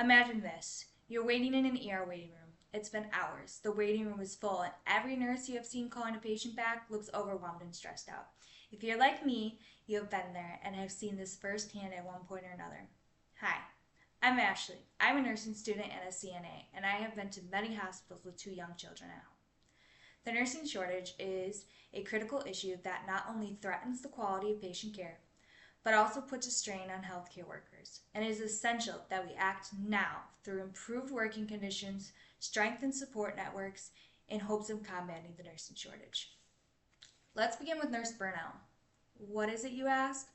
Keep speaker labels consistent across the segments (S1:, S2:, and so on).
S1: Imagine this. You're waiting in an ER waiting room. It's been hours. The waiting room is full, and every nurse you have seen calling a patient back looks overwhelmed and stressed out. If you're like me, you have been there and have seen this firsthand at one point or another. Hi, I'm Ashley. I'm a nursing student and a CNA, and I have been to many hospitals with two young children at home. The nursing shortage is a critical issue that not only threatens the quality of patient care, but also puts a strain on healthcare workers. And it is essential that we act now through improved working conditions, strengthened support networks, in hopes of combating the nursing shortage. Let's begin with nurse burnout. What is it, you ask?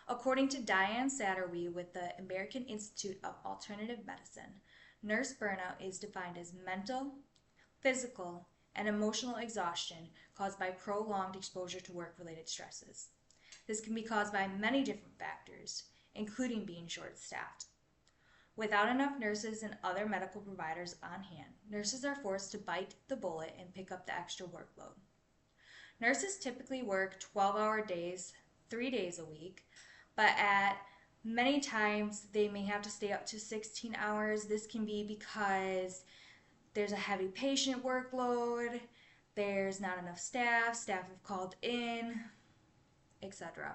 S1: According to Diane Satterwee with the American Institute of Alternative Medicine, nurse burnout is defined as mental, physical, and emotional exhaustion caused by prolonged exposure to work-related stresses. This can be caused by many different factors, including being short-staffed. Without enough nurses and other medical providers on hand, nurses are forced to bite the bullet and pick up the extra workload. Nurses typically work 12-hour days, 3 days a week, but at many times they may have to stay up to 16 hours. This can be because there's a heavy patient workload, there's not enough staff have called in, etc.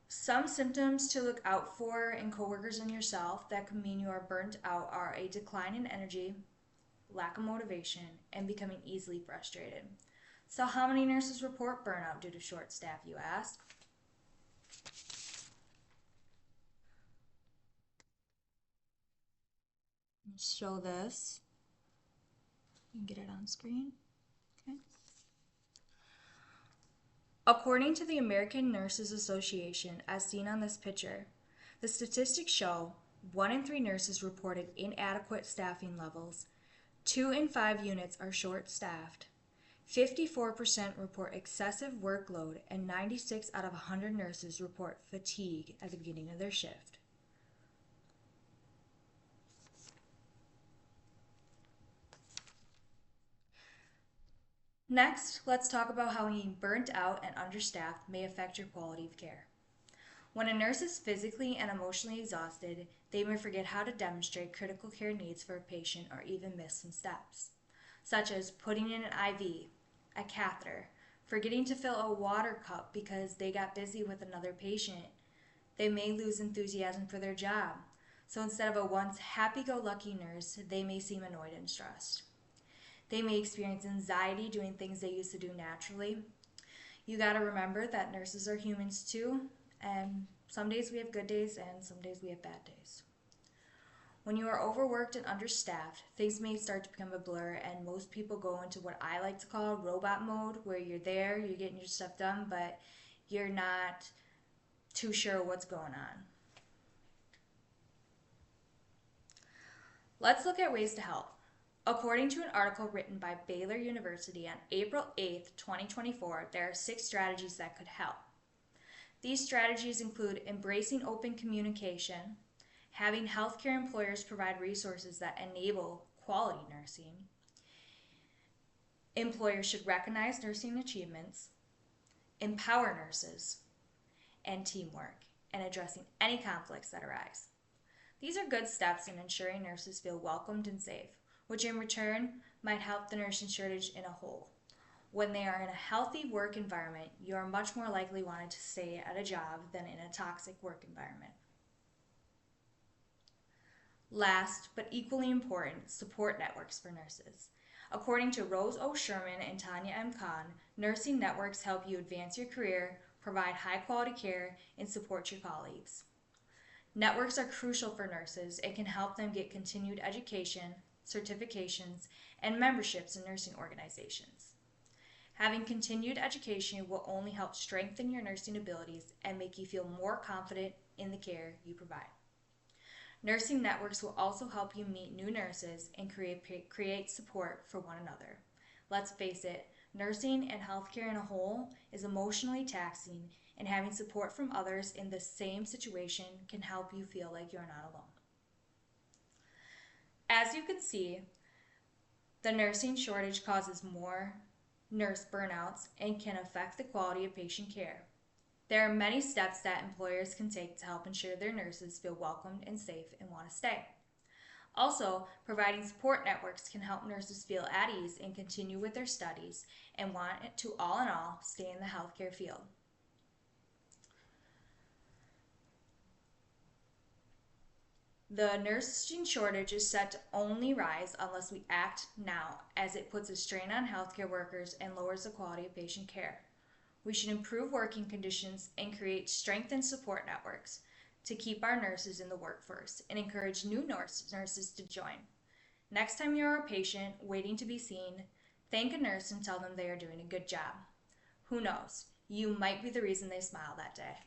S1: Some symptoms to look out for in coworkers and yourself that could mean you are burnt out are a decline in energy, lack of motivation, and becoming easily frustrated. So how many nurses report burnout due to short staff, you ask? Let's show this. You can get it on screen. Okay. According to the American Nurses Association, as seen on this picture, the statistics show 1 in 3 nurses reported inadequate staffing levels, 2 in 5 units are short-staffed, 54% report excessive workload, and 96 out of 100 nurses report fatigue at the beginning of their shift. Next, let's talk about how being burnt out and understaffed may affect your quality of care. When a nurse is physically and emotionally exhausted, they may forget how to demonstrate critical care needs for a patient or even miss some steps, such as putting in an IV, a catheter, forgetting to fill a water cup because they got busy with another patient. They may lose enthusiasm for their job. So instead of a once happy-go-lucky nurse, they may seem annoyed and stressed. They may experience anxiety doing things they used to do naturally. You got to remember that nurses are humans too, and some days we have good days and some days we have bad days. When you are overworked and understaffed, things may start to become a blur, and most people go into what I like to call robot mode, where you're there, you're getting your stuff done, but you're not too sure what's going on. Let's look at ways to help. According to an article written by Baylor University on April 8, 2024, there are 6 strategies that could help. These strategies include embracing open communication, having healthcare employers provide resources that enable quality nursing, employers should recognize nursing achievements, empower nurses, and teamwork, and addressing any conflicts that arise. These are good steps in ensuring nurses feel welcomed and safe, which in return might help the nursing shortage in a whole. When they are in a healthy work environment, you are much more likely wanted to stay at a job than in a toxic work environment. Last, but equally important, support networks for nurses. According to Rose O. Sherman and Tanya M. Kahn, nursing networks help you advance your career, provide high-quality care, and support your colleagues. Networks are crucial for nurses and can help them get continued education, certifications, and memberships in nursing organizations. Having continued education will only help strengthen your nursing abilities and make you feel more confident in the care you provide. Nursing networks will also help you meet new nurses and create support for one another. Let's face it, nursing and healthcare in a whole is emotionally taxing, and having support from others in the same situation can help you feel like you're not alone. As you can see, the nursing shortage causes more nurse burnouts and can affect the quality of patient care. There are many steps that employers can take to help ensure their nurses feel welcomed and safe and want to stay. Also, providing support networks can help nurses feel at ease and continue with their studies and want to, all in all, stay in the healthcare field. The nursing shortage is set to only rise unless we act now, as it puts a strain on healthcare workers and lowers the quality of patient care. We should improve working conditions and create strengthened support networks to keep our nurses in the workforce and encourage new nurses to join. Next time you're a patient waiting to be seen, thank a nurse and tell them they are doing a good job. Who knows? You might be the reason they smile that day.